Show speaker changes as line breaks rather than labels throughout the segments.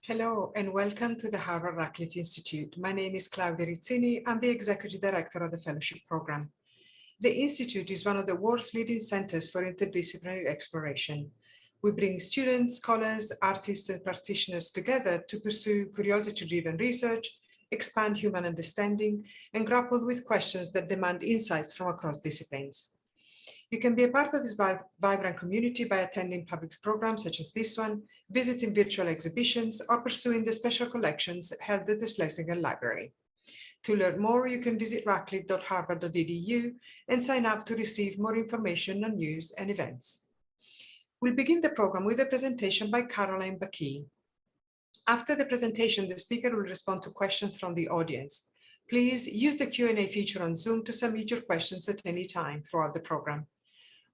Hello and welcome to the Harvard Radcliffe Institute. My name is Claudia Rizzini. I'm the Executive Director of the Fellowship Program. The Institute is one of the world's leading centers for interdisciplinary exploration. We bring students, scholars, artists, and practitioners together to pursue curiosity-driven research, expand human understanding, and grapple with questions that demand insights from across disciplines. You can be a part of this vibrant community by attending public programs such as this one, visiting virtual exhibitions, or pursuing the special collections held at the Schlesinger Library. To learn more, you can visit radcliffe.harvard.edu and sign up to receive more information on news and events. We'll begin the program with a presentation by Caroline Buckee. After the presentation, the speaker will respond to questions from the audience. Please use the Q&A feature on Zoom to submit your questions at any time throughout the program.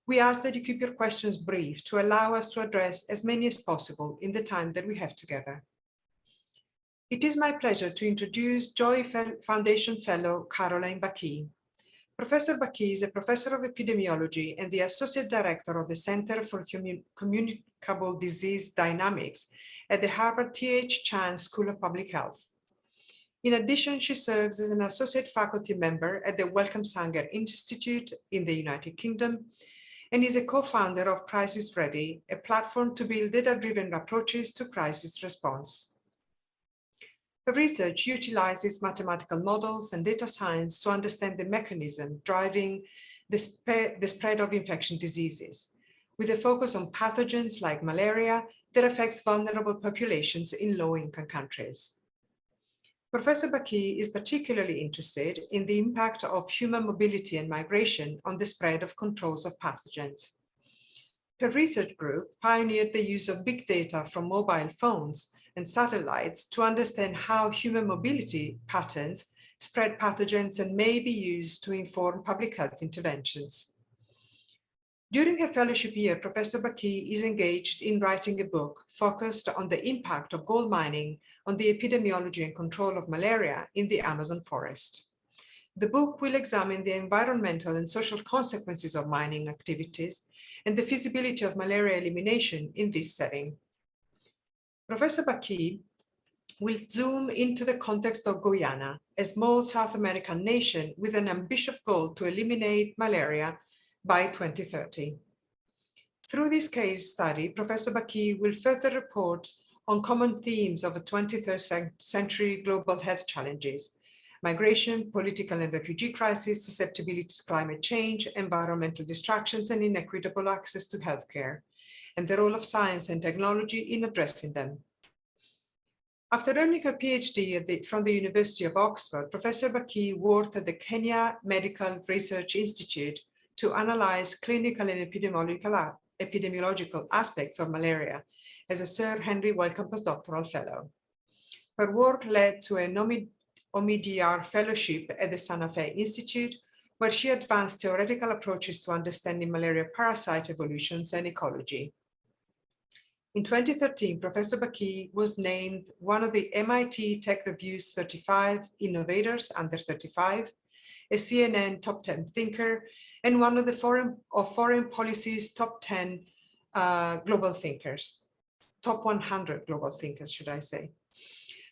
We ask that you keep your questions brief to allow us to address as many as possible in the time that we have together. It is my pleasure to introduce Joy Foundation Fellow Caroline Buckee. Professor Buckee is a professor of epidemiology and the Associate Director of the Center for Communicable Disease Dynamics at the Harvard T.H. Chan School of Public Health. In addition, she serves as an associate faculty member at the Wellcome Sanger Institute in the United Kingdom and is a co-founder of CrisisReady, a platform to build data-driven approaches to crisis response. Her research utilizes mathematical models and data science to understand the mechanism driving the spread of infection diseases, with a focus on pathogens like malaria that affects vulnerable populations in low-income countries. Professor Buckee is particularly interested in the impact of human mobility and migration on the spread of controls of pathogens. Her research group pioneered the use of big data from mobile phones and satellites to understand how human mobility patterns spread pathogens and may be used to inform public health interventions. During her fellowship year, Professor Buckee is engaged in writing a book focused on the impact of gold mining on the epidemiology and control of malaria in the Amazon forest. The book will examine the environmental and social consequences of mining activities and the feasibility of malaria elimination in this setting. Professor Buckee will zoom into the context of Guyana, a small South American nation with an ambitious goal to eliminate malaria by 2030. Through this case study, Professor Buckee will further report on common themes of the 21st century global health challenges: migration, political and refugee crisis, susceptibility to climate change, environmental distractions, and inequitable access to healthcare, and the role of science and technology in addressing them. After earning her PhD from the University of Oxford, Professor Buckee worked at the Kenya Medical Research Institute to analyze clinical and epidemiological aspects of malaria as a Sir Henry Wellcome postdoctoral fellow. Her work led to an OMIDR fellowship at the Santa Fe Institute, where she advanced theoretical approaches to understanding malaria parasite evolutions and ecology. In 2013, Professor Buckee was named one of the MIT Tech Review's 35 Innovators Under 35, a CNN Top 10 thinker, and one of the Foreign Policy's Top 10 global thinkers, Top 100 global thinkers, should I say.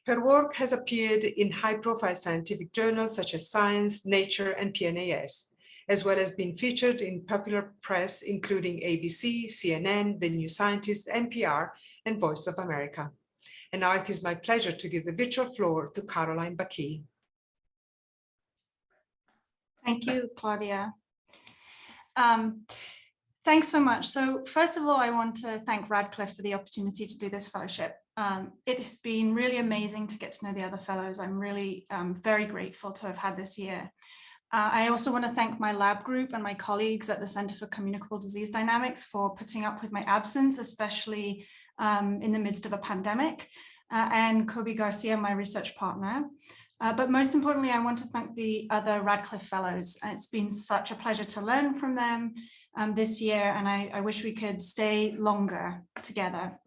Her work has appeared in high-profile scientific journals such as Science, Nature, and PNAS, as well as being featured in popular press, including ABC, CNN, The New Scientist, NPR, and Voice of America. And now it is my pleasure to give the virtual floor to Caroline Buckee.
Thank you, Claudia. Thanks so much. So first of all, I want to thank Radcliffe for the opportunity to do this fellowship. It has been really amazing to get to know the other fellows. I'm really very grateful to have had this year. I also want to thank my lab group and my colleagues at the Center for Communicable Disease Dynamics for putting up with my absence, especially in the midst of a pandemic, and Kobe Garcia, my research partner. But most importantly, I want to thank the other Radcliffe Fellows. It's been such a pleasure to learn from them this year, and I wish we could stay longer together.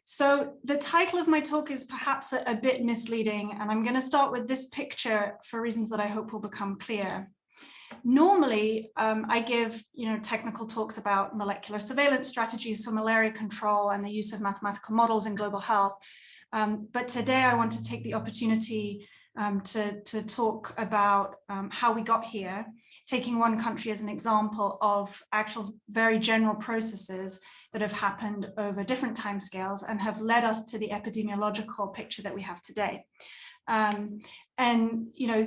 So the title of my talk is perhaps a bit misleading, and I'm going to start with this picture for reasons that I hope will become clear. Normally, I give technical talks about molecular surveillance strategies for malaria control and the use of mathematical models in global health. But today I want to take the opportunity to talk about how we got here, taking one country as an example of actual very general processes that have happened over different timescales and have led us to the epidemiological picture that we have today.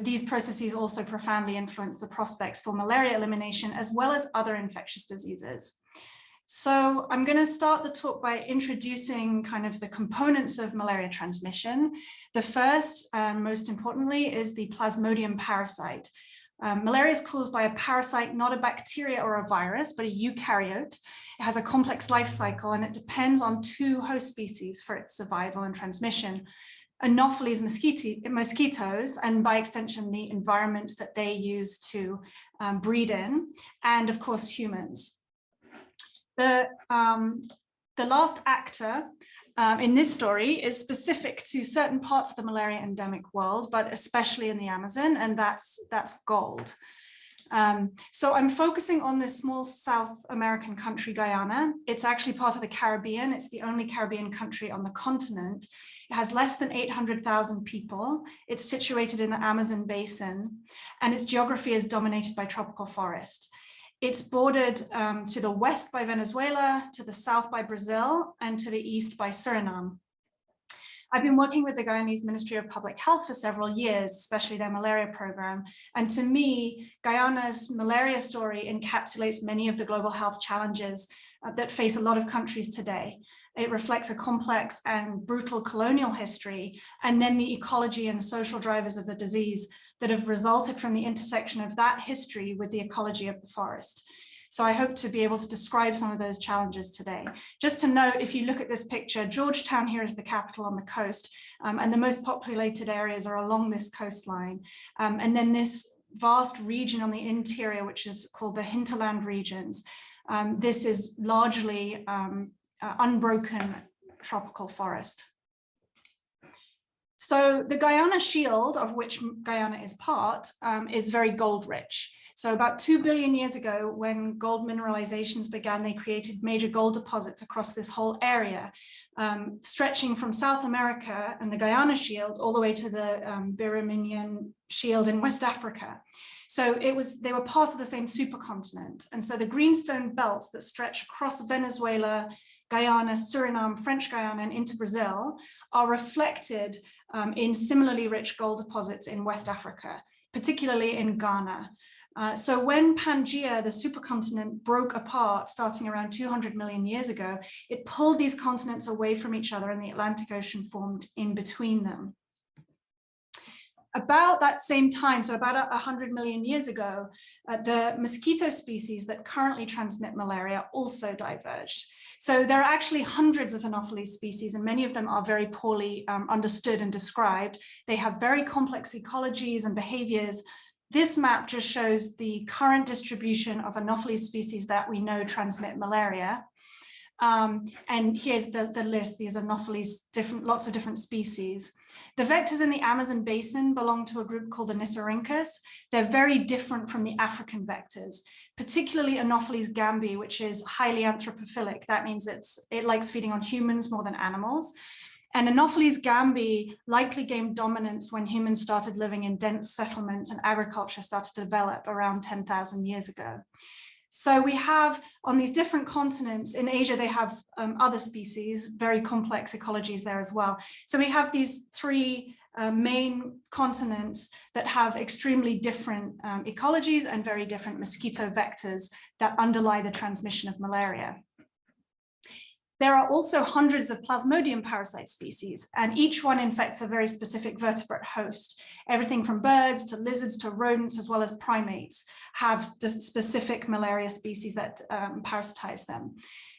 These processes also profoundly influence the prospects for malaria elimination as well as other infectious diseases. So I'm going to start the talk by introducing kind of the components of malaria transmission. The first, most importantly, is the Plasmodium parasite. Malaria is caused by a parasite, not a bacteria or a virus, but a eukaryote. It has a complex life cycle and it depends on two host species for its survival and transmission. Anopheles mosquitoes, and by extension, the environments that they use to breed in, and of course, humans. The last actor in this story is specific to certain parts of the malaria endemic world, but especially in the Amazon, and that's gold. So I'm focusing on this small South American country, Guyana. It's actually part of the Caribbean. It's the only Caribbean country on the continent. It has less than 800,000 people. It's situated in the Amazon basin, and its geography is dominated by tropical forest. It's bordered to the west by Venezuela, to the south by Brazil, and to the east by Suriname. I've been working with the Guyanese Ministry of Public Health for several years, especially their malaria program. And to me, Guyana's malaria story encapsulates many of the global health challenges that face a lot of countries today. It reflects a complex and brutal colonial history, and then the ecology and social drivers of the disease that have resulted from the intersection of that history with the ecology of the forest. So I hope to be able to describe some of those challenges today. Just to note, if you look at this picture, Georgetown here is the capital on the coast, and the most populated areas are along this coastline. And then this vast region on the interior, which is called the hinterland regions, this is largely unbroken tropical forest. So the Guyana Shield, of which Guyana is part, is very gold rich. So about 2 billion years ago, when gold mineralizations began, they created major gold deposits across this whole area, stretching from South America and the Guyana Shield all the way to the Birmanian Shield in West Africa. So they were part of the same supercontinent. And so the greenstone belts that stretch across Venezuela, Guyana, Suriname, French Guyana, and into Brazil are reflected in similarly rich gold deposits in West Africa, particularly in Ghana. So when Pangea, the supercontinent, broke apart starting around 200 million years ago, it pulled these continents away from each other and the Atlantic Ocean formed in between them. About that same time, so about 100 million years ago, the mosquito species that currently transmit malaria also diverged. So there are actually hundreds of Anopheles species, and many of them are very poorly understood and described. They have very complex ecologies and behaviors. This map just shows the current distribution of Anopheles species that we know transmit malaria. And here's the list. These Anopheles, lots of different species. The vectors in the Amazon basin belong to a group called the Nisarhynchus. They're very different from the African vectors, particularly Anopheles gambiae, which is highly anthropophilic. That means it likes feeding on humans more than animals. And Anopheles gambiae likely gained dominance when humans started living in dense settlements and agriculture started to develop around 10,000 years ago. So we have on these different continents, in Asia, they have other species, very complex ecologies there as well. So we have these three main continents that have extremely different ecologies and very different mosquito vectors that underlie the transmission of malaria. There are also hundreds of Plasmodium parasite species, and each one infects a very specific vertebrate host. Everything from birds to lizards to rodents, as well as primates, have specific malaria species that parasitize them.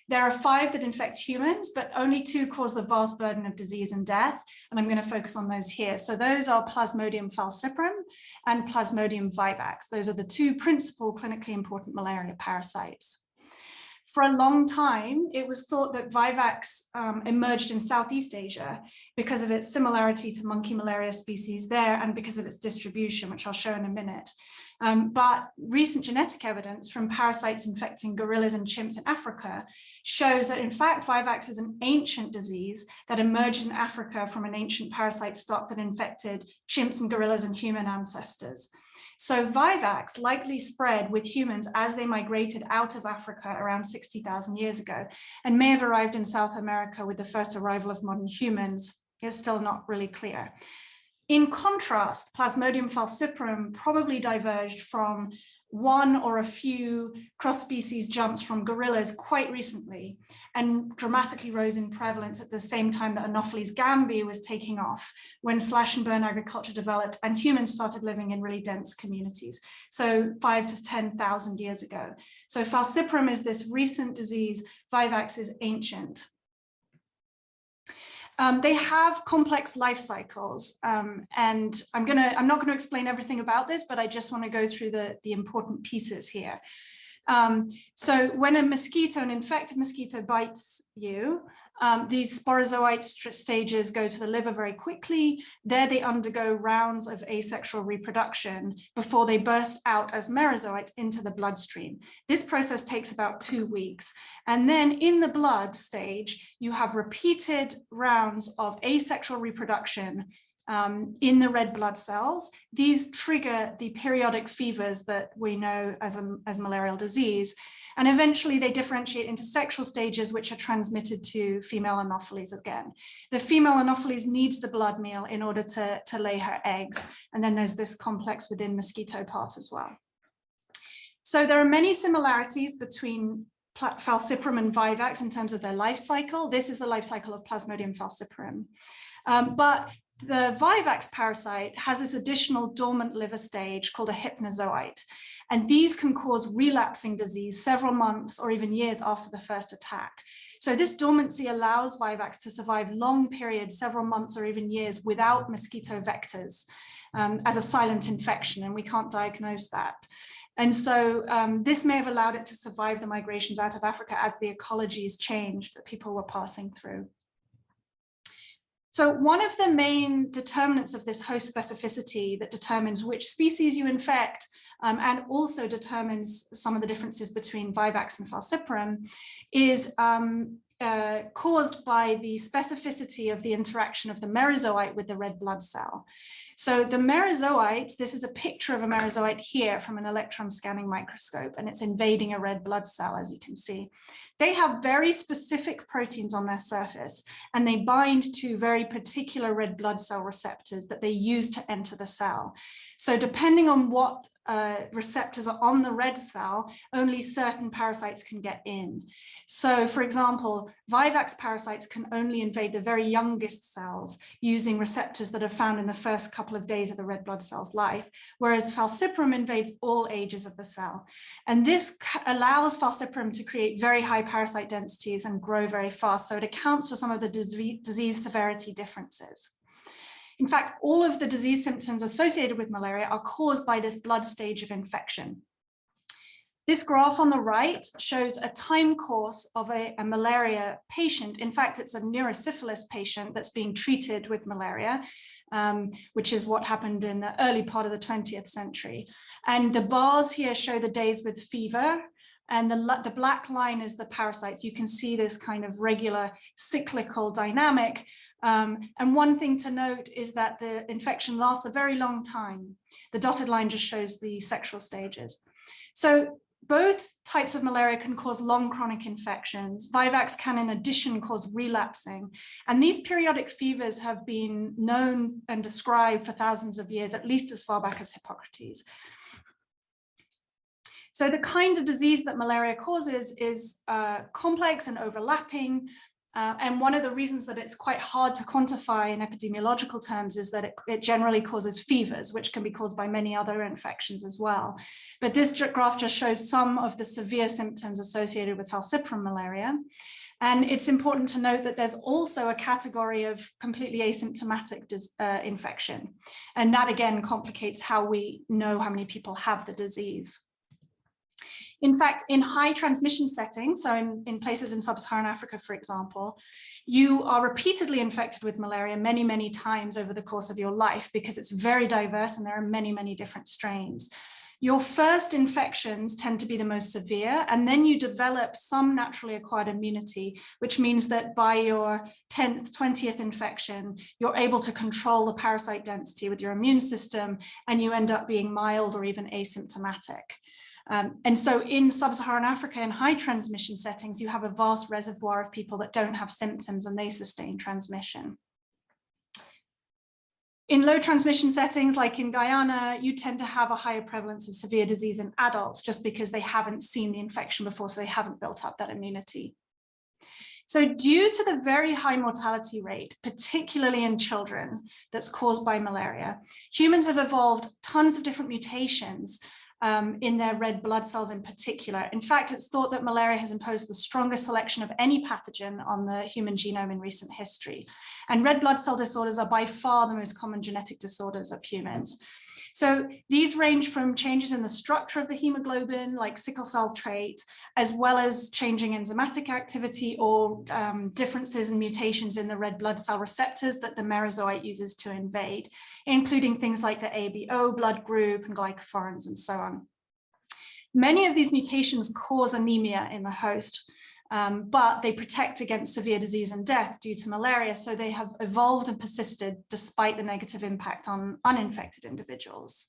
There are 5 that infect humans, but only 2 cause the vast burden of disease and death, and I'm going to focus on those here. So those are Plasmodium falciparum and Plasmodium vivax. Those are the 2 principal clinically important malaria parasites. For a long time, it was thought that vivax emerged in Southeast Asia because of its similarity to monkey malaria species there and because of its distribution, which I'll show in a minute. But recent genetic evidence from parasites infecting gorillas and chimps in Africa shows that, in fact, vivax is an ancient disease that emerged in Africa from an ancient parasite stock that infected chimps and gorillas and human ancestors. So vivax likely spread with humans as they migrated out of Africa around 60,000 years ago, and may have arrived in South America with the first arrival of modern humans. It's still not really clear. In contrast, Plasmodium falciparum probably diverged from one or a few cross-species jumps from gorillas quite recently and dramatically rose in prevalence at the same time that Anopheles gambiae was taking off, when slash and burn agriculture developed and humans started living in really dense communities. So 5,000 to 10,000 years ago. So falciparum is this recent disease, vivax is ancient. They have complex life cycles, and I'm not going to explain everything about this, but I just want to go through the important pieces here. So when a mosquito, an infected mosquito, bites you, these sporozoite stages go to the liver very quickly. There they undergo rounds of asexual reproduction before they burst out as merozoites into the bloodstream. This process takes about 2 weeks. And then in the blood stage, you have repeated rounds of asexual reproduction in the red blood cells. These trigger the periodic fevers that we know as malarial disease. And eventually they differentiate into sexual stages, which are transmitted to female Anopheles again. The female Anopheles needs the blood meal in order to lay her eggs. And then there's this complex within mosquito part as well. So there are many similarities between falciparum and vivax in terms of their life cycle. This is the life cycle of Plasmodium falciparum. But the vivax parasite has this additional dormant liver stage called a hypnozoite, and these can cause relapsing disease several months or even years after the first attack. So this dormancy allows vivax to survive long periods, several months or even years, without mosquito vectors as a silent infection, and we can't diagnose that. And so this may have allowed it to survive the migrations out of Africa as the ecologies changed that people were passing through. So one of the main determinants of this host specificity that determines which species you infect and also determines some of the differences between vivax and falciparum is caused by the specificity of the interaction of the merozoite with the red blood cell. So the merozoite, this is a picture of a merozoite here from an electron scanning microscope, and it's invading a red blood cell, as you can see. They have very specific proteins on their surface, and they bind to very particular red blood cell receptors that they use to enter the cell. So depending on what receptors are on the red cell, only certain parasites can get in. So for example, vivax parasites can only invade the very youngest cells using receptors that are found in the first couple of days of the red blood cell's life, whereas falciparum invades all ages of the cell. And this allows falciparum to create very high parasite densities and grow very fast. So it accounts for some of the disease severity differences. In fact, all of the disease symptoms associated with malaria are caused by this blood stage of infection. This graph on the right shows a time course of a malaria patient. In fact, it's a neurosyphilis patient that's being treated with malaria, which is what happened in the early part of the 20th century. And the bars here show the days with fever, and the black line is the parasites. You can see this kind of regular cyclical dynamic. And one thing to note is that the infection lasts a very long time. The dotted line just shows the sexual stages. So both types of malaria can cause long chronic infections. Vivax can, in addition, cause relapsing. And these periodic fevers have been known and described for thousands of years, at least as far back as Hippocrates. So the kind of disease that malaria causes is complex and overlapping. And one of the reasons that it's quite hard to quantify in epidemiological terms is that it generally causes fevers, which can be caused by many other infections as well. But this graph just shows some of the severe symptoms associated with falciparum malaria. And it's important to note that there's also a category of completely asymptomatic infection. And that again complicates how we know how many people have the disease. In fact, in high transmission settings, so in places in sub-Saharan Africa, for example, you are repeatedly infected with malaria many, many times over the course of your life because it's very diverse and there are many, many different strains. Your first infections tend to be the most severe, and then you develop some naturally acquired immunity, which means that by your 10th, 20th infection, you're able to control the parasite density with your immune system, and you end up being mild or even asymptomatic. And so in sub-Saharan Africa, in high transmission settings, you have a vast reservoir of people that don't have symptoms and they sustain transmission. In low transmission settings, like in Guyana, you tend to have a higher prevalence of severe disease in adults just because they haven't seen the infection before, so they haven't built up that immunity. So due to the very high mortality rate, particularly in children, that's caused by malaria, humans have evolved tons of different mutations in their red blood cells in particular. In fact, it's thought that malaria has imposed the strongest selection of any pathogen on the human genome in recent history. And red blood cell disorders are by far the most common genetic disorders of humans. So these range from changes in the structure of the hemoglobin, like sickle cell trait, as well as changing enzymatic activity or differences and mutations in the red blood cell receptors that the merozoite uses to invade, including things like the ABO blood group and glycophorins and so on. Many of these mutations cause anemia in the host, but they protect against severe disease and death due to malaria, so they have evolved and persisted despite the negative impact on uninfected individuals.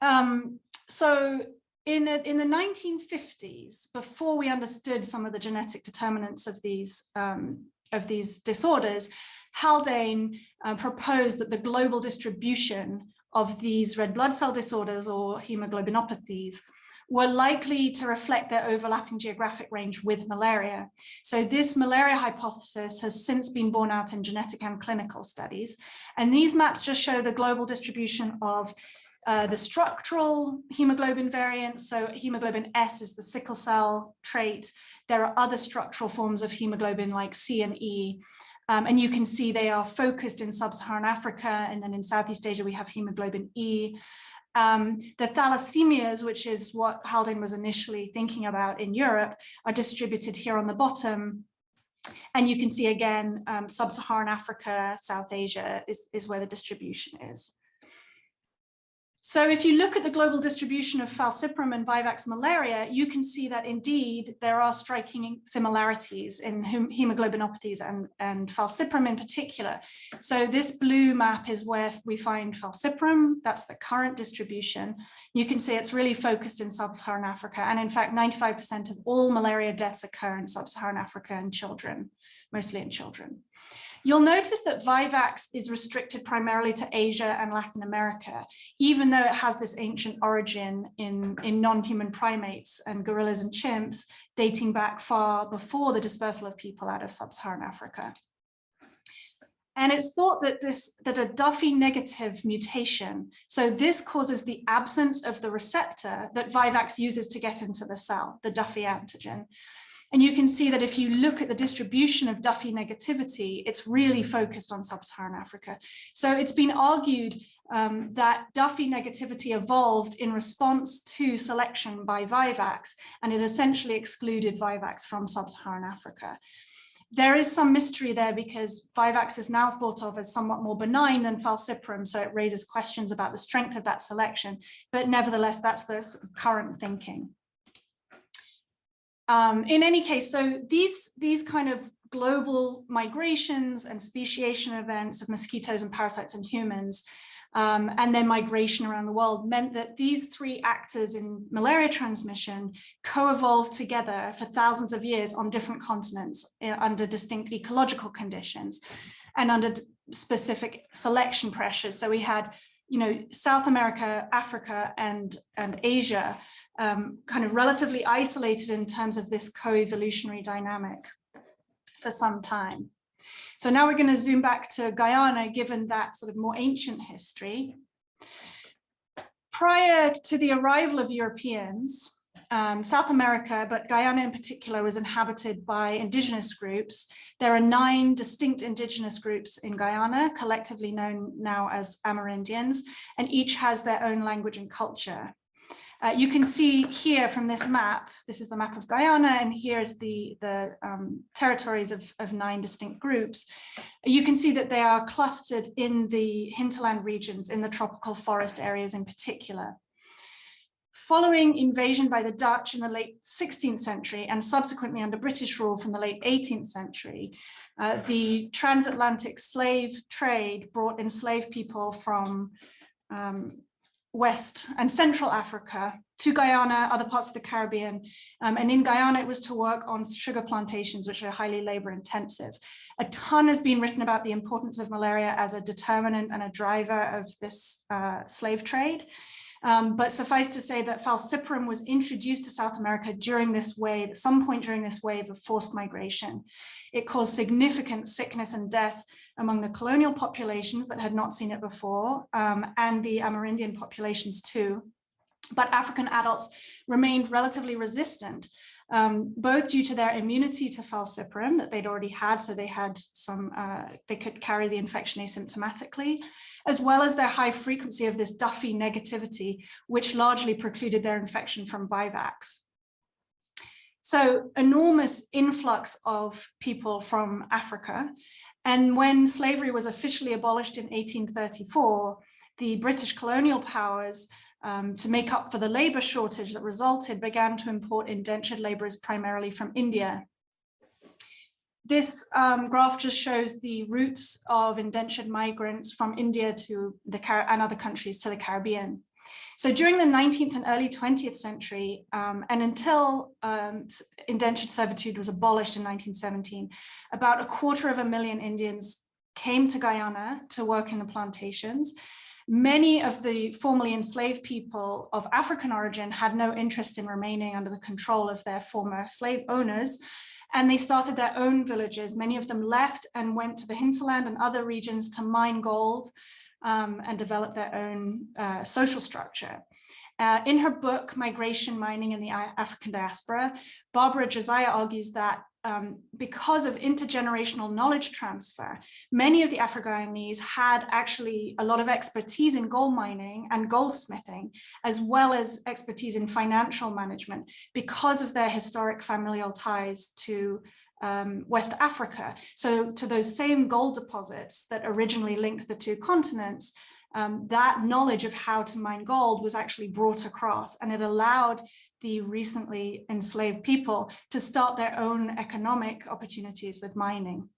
So in the 1950s, before we understood some of the genetic determinants of these disorders, Haldane proposed that the global distribution of these red blood cell disorders or hemoglobinopathies were likely to reflect their overlapping geographic range with malaria. So this malaria hypothesis has since been borne out in genetic and clinical studies. And these maps just show the global distribution of the structural hemoglobin variants. So hemoglobin S is the sickle cell trait. There are other structural forms of hemoglobin like C and E. And you can see they are focused in sub-Saharan Africa, and then in Southeast Asia, we have hemoglobin E. The thalassemias, which is what Haldane was initially thinking about in Europe, are distributed here on the bottom. And you can see again, sub-Saharan Africa, South Asia is where the distribution is. So if you look at the global distribution of falciparum and vivax malaria, you can see that indeed there are striking similarities in hemoglobinopathies and falciparum in particular. So this blue map is where we find falciparum. That's the current distribution. You can see it's really focused in sub-Saharan Africa. And in fact, 95% of all malaria deaths occur in sub-Saharan Africa in children, mostly in children. You'll notice that Vivax is restricted primarily to Asia and Latin America, even though it has this ancient origin in non-human primates and gorillas and chimps, dating back far before the dispersal of people out of sub-Saharan Africa. And it's thought that a Duffy negative mutation, so this causes the absence of the receptor that Vivax uses to get into the cell, the Duffy antigen. And you can see that if you look at the distribution of Duffy negativity, it's really focused on sub-Saharan Africa. So it's been argued that Duffy negativity evolved in response to selection by Vivax, and it essentially excluded Vivax from sub-Saharan Africa. There is some mystery there because Vivax is now thought of as somewhat more benign than falciparum, so it raises questions about the strength of that selection. But nevertheless, that's the sort of current thinking. In any case, so these kind of global migrations and speciation events of mosquitoes and parasites in humans, and then migration around the world meant that these three actors in malaria transmission co-evolved together for thousands of years on different continents under distinct ecological conditions and under specific selection pressures. So we had, South America, Africa, and Asia kind of relatively isolated in terms of this co-evolutionary dynamic for some time. So now we're going to zoom back to Guyana, given that sort of more ancient history. Prior to the arrival of Europeans, South America, but Guyana in particular, was inhabited by indigenous groups. There are 9 distinct indigenous groups in Guyana, collectively known now as Amerindians, and each has their own language and culture. You can see here from this map, this is the map of Guyana, and here's the territories of 9 distinct groups. You can see that they are clustered in the hinterland regions, in the tropical forest areas in particular. Following invasion by the Dutch in the late 16th century and subsequently under British rule from the late 18th century, the transatlantic slave trade brought enslaved people from West and Central Africa to Guyana, other parts of the Caribbean. And in Guyana, it was to work on sugar plantations, which are highly labor intensive. A ton has been written about the importance of malaria as a determinant and a driver of this slave trade. But suffice to say that falciparum was introduced to South America during this wave, at some point during this wave of forced migration. It caused significant sickness and death among the colonial populations that had not seen it before, and the Amerindian populations too. But African adults remained relatively resistant, both due to their immunity to falciparum that they'd already had, so they had some, they could carry the infection asymptomatically, as well as their high frequency of this Duffy negativity, which largely precluded their infection from vivax. So enormous influx of people from Africa. And when slavery was officially abolished in 1834, the British colonial powers, to make up for the labor shortage that resulted, began to import indentured laborers primarily from India. This graph just shows the routes of indentured migrants from India to and other countries to the Caribbean. So during the 19th and early 20th century, and until indentured servitude was abolished in 1917, about 250,000 Indians came to Guyana to work in the plantations. Many of the formerly enslaved people of African origin had no interest in remaining under the control of their former slave owners, and they started their own villages. Many of them left and went to the hinterland and other regions to mine gold and develop their own social structure. In her book, Migration, Mining in the African Diaspora, Barbara Josiah argues that because of intergenerational knowledge transfer, many of the Afro-Guyanese had actually a lot of expertise in gold mining and goldsmithing, as well as expertise in financial management because of their historic familial ties to West Africa. So to those same gold deposits that originally linked the two continents, that knowledge of how to mine gold was actually brought across, and it allowed the recently enslaved people to start their own economic opportunities with mining.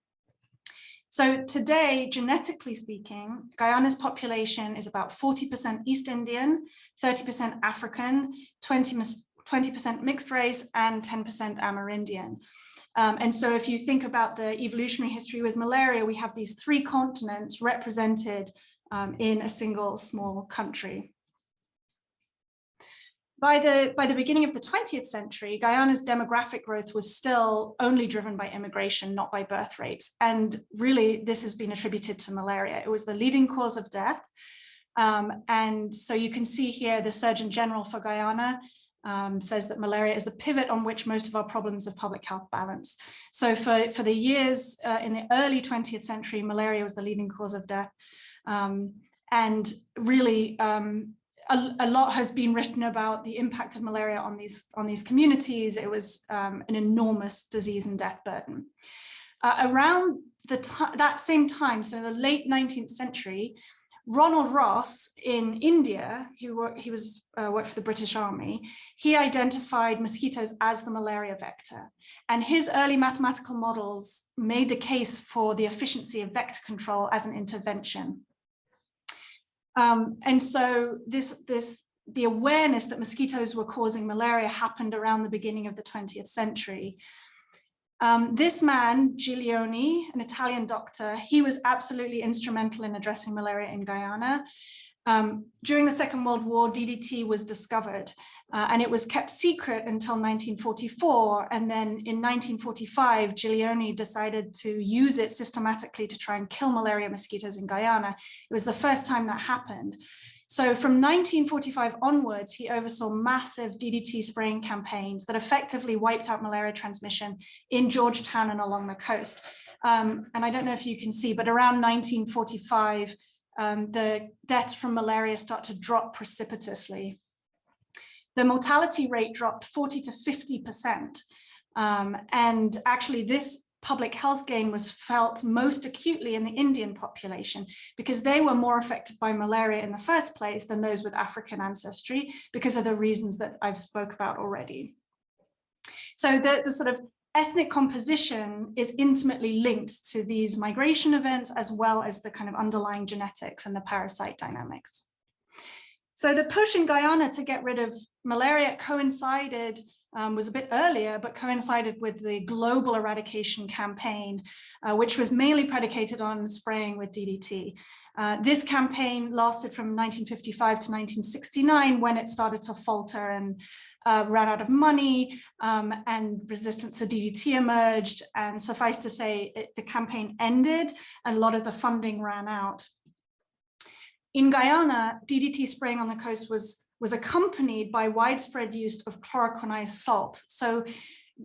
So today, genetically speaking, Guyana's population is about 40% East Indian, 30% African, 20% mixed race, and 10% Amerindian. And so if you think about the evolutionary history with malaria, we have these 3 continents represented in a single small country. By the beginning of the 20th century, Guyana's demographic growth was still only driven by immigration, not by birth rates. And really, this has been attributed to malaria. It was the leading cause of death. And so you can see here, the Surgeon General for Guyana says that malaria is the pivot on which most of our problems of public health balance. So for the years in the early 20th century, malaria was the leading cause of death. And really, a lot has been written about the impact of malaria on these communities. It was an enormous disease and death burden. Around that same time, so in the late 19th century, Ronald Ross in India, he worked for the British Army, he identified mosquitoes as the malaria vector. And his early mathematical models made the case for the efficiency of vector control as an intervention. And so the awareness that mosquitoes were causing malaria happened around the beginning of the 20th century. This man, Giglione, an Italian doctor, he was absolutely instrumental in addressing malaria in Guyana. During the Second World War, DDT was discovered, and it was kept secret until 1944. And then in 1945, Giglione decided to use it systematically to try and kill malaria mosquitoes in Guyana. It was the first time that happened. So from 1945 onwards, he oversaw massive DDT spraying campaigns that effectively wiped out malaria transmission in Georgetown and along the coast. And I don't know if you can see, but around 1945, the deaths from malaria start to drop precipitously. the mortality rate dropped 40 to 50%. And actually this public health gain was felt most acutely in the Indian population because they were more affected by malaria in the first place than those with African ancestry because of the reasons that I've spoke about already. So the sort of ethnic composition is intimately linked to these migration events as well as the kind of underlying genetics and the parasite dynamics. So the push in Guyana to get rid of malaria coincided was a bit earlier, but coincided with the global eradication campaign, which was mainly predicated on spraying with DDT. This campaign lasted from 1955 to 1969 when it started to falter and ran out of money and resistance to DDT emerged. And suffice to say, the campaign ended and a lot of the funding ran out. In Guyana, DDT spraying on the coast was accompanied by widespread use of chloroquinized salt. So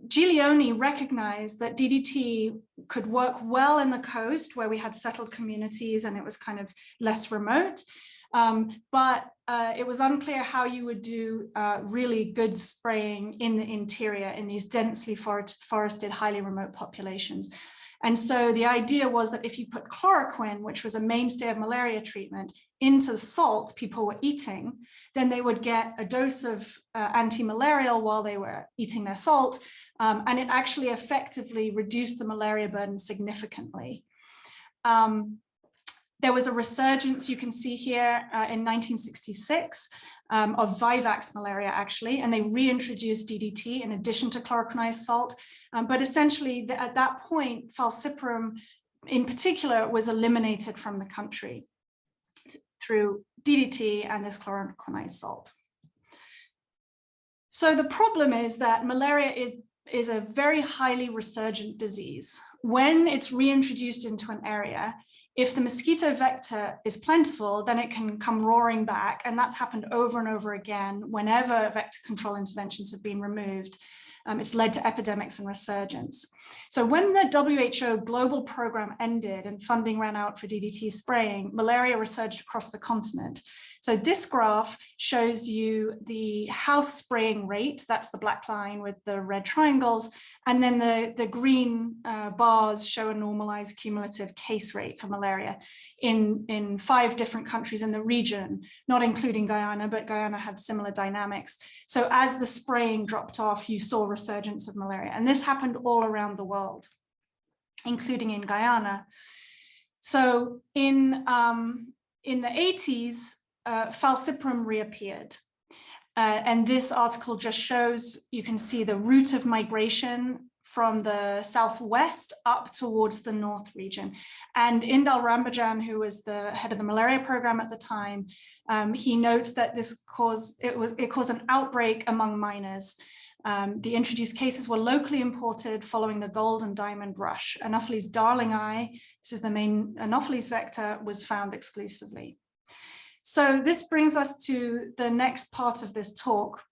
Giglione recognized that DDT could work well in the coast where we had settled communities and it was kind of less remote. But it was unclear how you would do really good spraying in the interior in these densely forested, highly remote populations. And so the idea was that if you put chloroquine, which was a mainstay of malaria treatment, into the salt people were eating, then they would get a dose of anti-malarial while they were eating their salt, and it actually effectively reduced the malaria burden significantly. There was a resurgence, you can see here, in 1966 of Vivax malaria, actually, and they reintroduced DDT in addition to chloroquinized salt. But essentially, at that point, falciparum in particular was eliminated from the country through DDT and this chloroquinized salt. So the problem is that malaria is a very highly resurgent disease. When it's reintroduced into an area, if the mosquito vector is plentiful, then it can come roaring back. And that's happened over and over again whenever vector control interventions have been removed. It's led to epidemics and resurgence. So when the WHO global program ended and funding ran out for DDT spraying, malaria resurged across the continent. So this graph shows you the house spraying rate, that's the black line with the red triangles, and then the green bars show a normalized cumulative case rate for malaria in 5 different countries in the region, not including Guyana, but Guyana had similar dynamics. So as the spraying dropped off, you saw resurgence of malaria, and this happened all around the world, including in Guyana. So in the 80s, falciparum reappeared. And this article just shows, you can see the route of migration from the southwest up towards the north region. And Indal Rambajan, who was the head of the malaria program at the time, he notes that this caused an outbreak among miners. The introduced cases were locally imported following the gold and diamond rush. Anopheles darlingi, this is the main Anopheles vector, was found exclusively. So this brings us to the next part of this talk,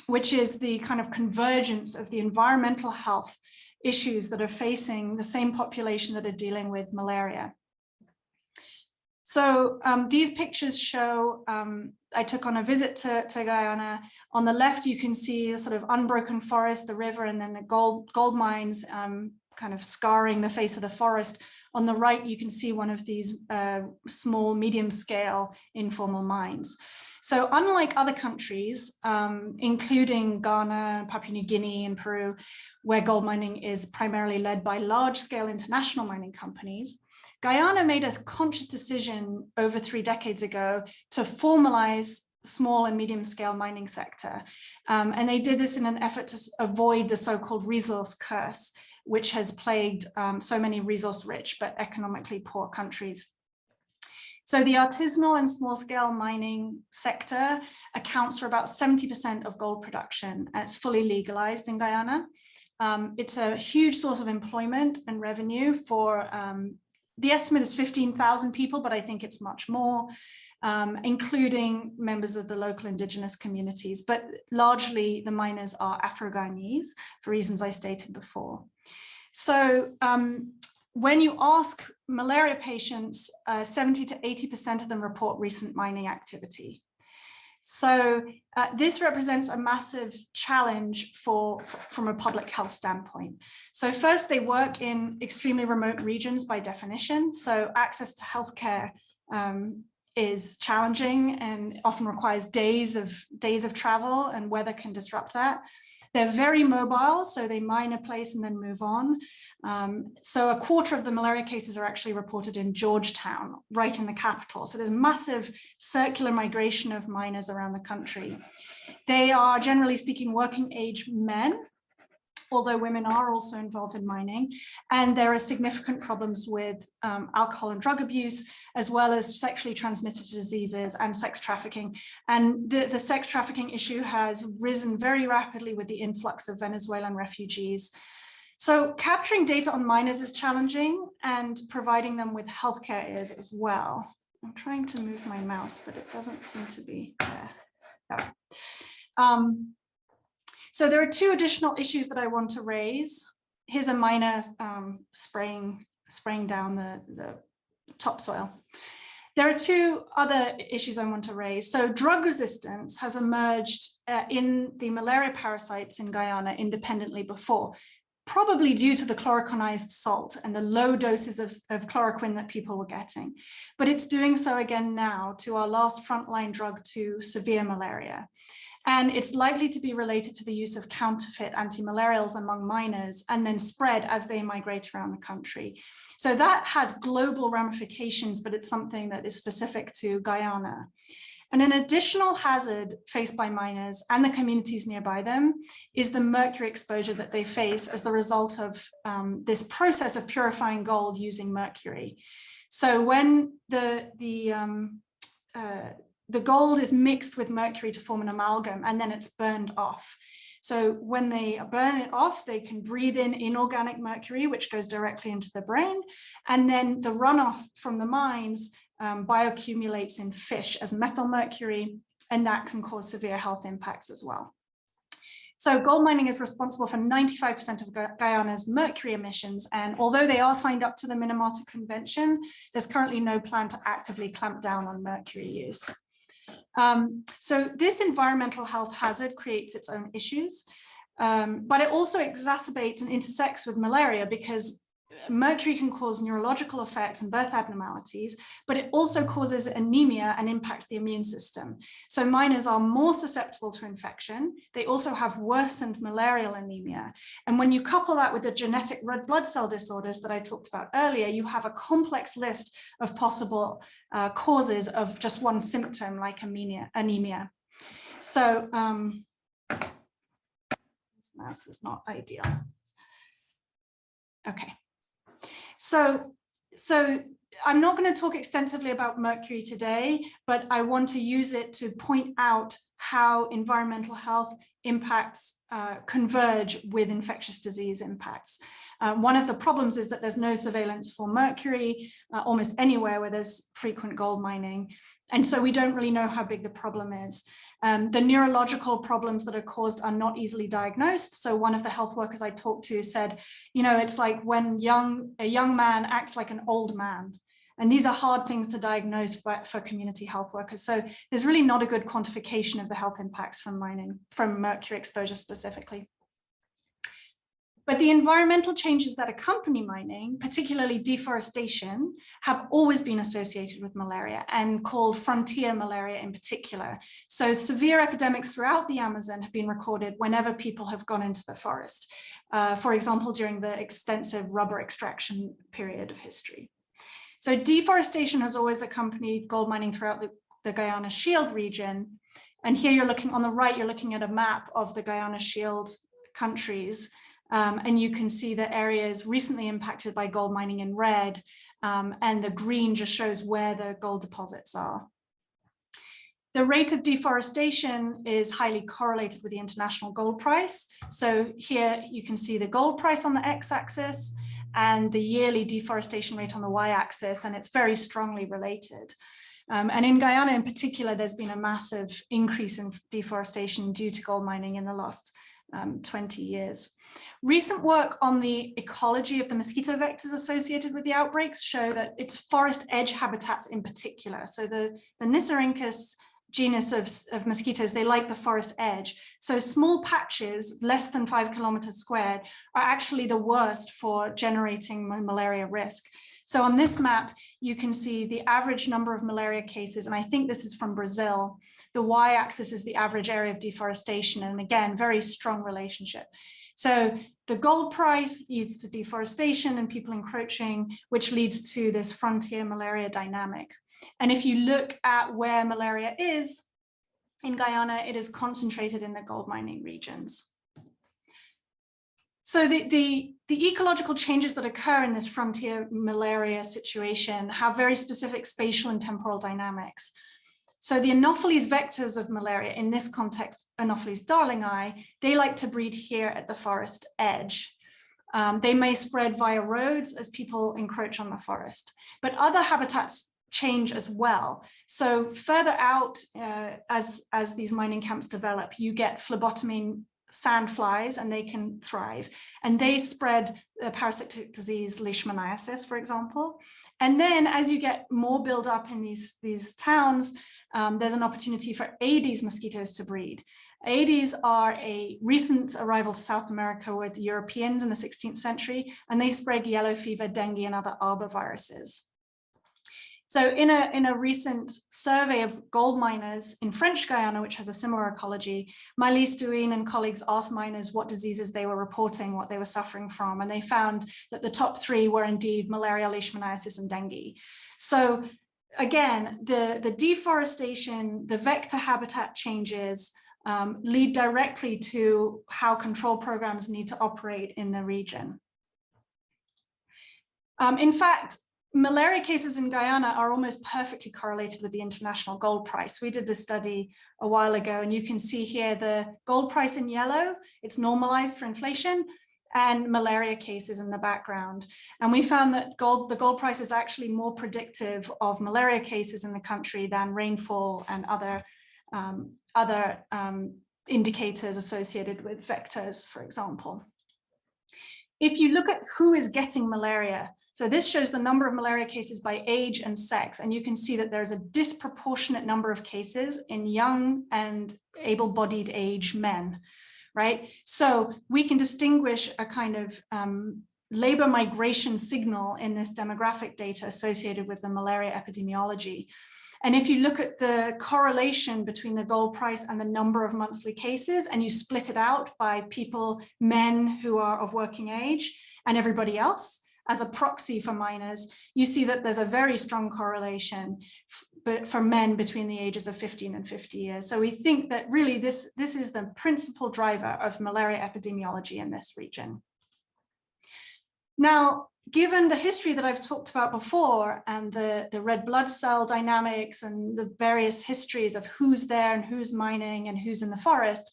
which is the kind of convergence of the environmental health issues that are facing the same population that are dealing with malaria. So these pictures show, I took on a visit to Guyana. On the left, you can see the sort of unbroken forest, the river, and then the gold mines kind of scarring the face of the forest. On the right, you can see one of these small, medium-scale informal mines. So unlike other countries, including Ghana, Papua New Guinea, and Peru, where gold mining is primarily led by large-scale international mining companies, Guyana made a conscious decision over 3 decades ago to formalize small and medium-scale mining sector. And they did this in an effort to avoid the so-called resource curse, which has plagued so many resource-rich but economically poor countries. So the artisanal and small-scale mining sector accounts for about 70% of gold production, and it's fully legalized in Guyana. It's a huge source of employment and revenue for, the estimate is 15,000 people, but I think it's much more, including members of the local indigenous communities, but largely the miners are Afro-Guyanese for reasons I stated before. So when you ask malaria patients, 70 to 80% of them report recent mining activity. So this represents a massive challenge from a public health standpoint. So first, they work in extremely remote regions by definition. So access to healthcare is challenging and often requires days of travel, and weather can disrupt that. They're very mobile, so they mine a place and then move on. So a quarter of the malaria cases are actually reported in Georgetown, right in the capital. So there's massive circular migration of miners around the country. They are, generally speaking, working age men, although women are also involved in mining. And there are significant problems with alcohol and drug abuse, as well as sexually transmitted diseases and sex trafficking. And the sex trafficking issue has risen very rapidly with the influx of Venezuelan refugees. So capturing data on miners is challenging, and providing them with healthcare is as well. I'm trying to move my mouse, but it doesn't seem to be there. No. So there are two additional issues that I want to raise. Here's a miner spraying down the topsoil. There are two other issues I want to raise. So drug resistance has emerged in the malaria parasites in Guyana independently before, probably due to the chloroquinized salt and the low doses of chloroquine that people were getting. But it's doing so again now to our last frontline drug to severe malaria. And it's likely to be related to the use of counterfeit antimalarials among miners and then spread as they migrate around the country. So that has global ramifications, but it's something that is specific to Guyana. And an additional hazard faced by miners and the communities nearby them is the mercury exposure that they face as the result of this process of purifying gold using mercury. So when the gold is mixed with mercury to form an amalgam, and then it's burned off. So when they burn it off, they can breathe in inorganic mercury, which goes directly into the brain. And then the runoff from the mines bioaccumulates in fish as methylmercury, and that can cause severe health impacts as well. So gold mining is responsible for 95% of Guyana's mercury emissions. And although they are signed up to the Minamata Convention, there's currently no plan to actively clamp down on mercury use. So this environmental health hazard creates its own issues, but it also exacerbates and intersects with malaria, because mercury can cause neurological effects and birth abnormalities, but it also causes anemia and impacts the immune system. So miners are more susceptible to infection. They also have worsened malarial anemia. And when you couple that with the genetic red blood cell disorders that I talked about earlier, you have a complex list of possible causes of just one symptom like anemia. So this mouse is not ideal. Okay. So I'm not going to talk extensively about mercury today, but I want to use it to point out how environmental health impacts converge with infectious disease impacts. One of the problems is that there's no surveillance for mercury almost anywhere where there's frequent gold mining. And so we don't really know how big the problem is. The neurological problems that are caused are not easily diagnosed. So one of the health workers I talked to said, you know, it's like when a young man acts like an old man. And these are hard things to diagnose for community health workers. So there's really not a good quantification of the health impacts from mining, from mercury exposure specifically. But the environmental changes that accompany mining, particularly deforestation, have always been associated with malaria, and called frontier malaria in particular. So severe epidemics throughout the Amazon have been recorded whenever people have gone into the forest, for example, during the extensive rubber extraction period of history. So deforestation has always accompanied gold mining throughout the Guyana Shield region. And here you're looking on the right, you're looking at a map of the Guyana Shield countries. And you can see the areas recently impacted by gold mining in red, and the green just shows where the gold deposits are. The rate of deforestation is highly correlated with the international gold price. So here you can see the gold price on the x-axis and the yearly deforestation rate on the y-axis, and it's very strongly related. And in Guyana in particular, there's been a massive increase in deforestation due to gold mining in the last 20 years. Recent work on the ecology of the mosquito vectors associated with the outbreaks show that it's forest edge habitats in particular. So the Nisarhynchus genus of mosquitoes, they like the forest edge. So small patches, less than 5 kilometers squared, are actually the worst for generating malaria risk. So on this map, you can see the average number of malaria cases, and I think this is from Brazil. The y-axis is the average area of deforestation, and again, very strong relationship. So the gold price leads to deforestation and people encroaching, which leads to this frontier malaria dynamic. And if you look at where malaria is in Guyana, it is concentrated in the gold mining regions. So the ecological changes that occur in this frontier malaria situation have very specific spatial and temporal dynamics. So the Anopheles vectors of malaria, in this context, Anopheles darlingi, they like to breed here at the forest edge. They may spread via roads as people encroach on the forest, but other habitats change as well. So further out, as these mining camps develop, you get phlebotomine sandflies, and they can thrive, and they spread the parasitic disease leishmaniasis, for example. And then as you get more build up in these towns, there's an opportunity for Aedes mosquitoes to breed. Aedes are a recent arrival to South America with the Europeans in the 16th century, and they spread yellow fever, dengue, and other arboviruses. So in a recent survey of gold miners in French Guyana, which has a similar ecology, Maëlys Douin and colleagues asked miners what diseases they were reporting, what they were suffering from, and they found that the top 3 were indeed malaria, leishmaniasis, and dengue. So again, the deforestation, the vector habitat changes lead directly to how control programs need to operate in the region. In fact, malaria cases in Guyana are almost perfectly correlated with the international gold price. We did this study a while ago, and you can see here the gold price in yellow, it's normalized for inflation, and malaria cases in the background. And we found that the gold price is actually more predictive of malaria cases in the country than rainfall and other indicators associated with vectors, for example. If you look at who is getting malaria, so this shows the number of malaria cases by age and sex, and you can see that there's a disproportionate number of cases in young and able-bodied age men, right? So we can distinguish a kind of labor migration signal in this demographic data associated with the malaria epidemiology. And if you look at the correlation between the gold price and the number of monthly cases, and you split it out by people, men who are of working age and everybody else, as a proxy for miners, you see that there's a very strong correlation for men between the ages of 15 and 50 years. So we think that really this is the principal driver of malaria epidemiology in this region. Now, given the history that I've talked about before and the red blood cell dynamics and the various histories of who's there and who's mining and who's in the forest,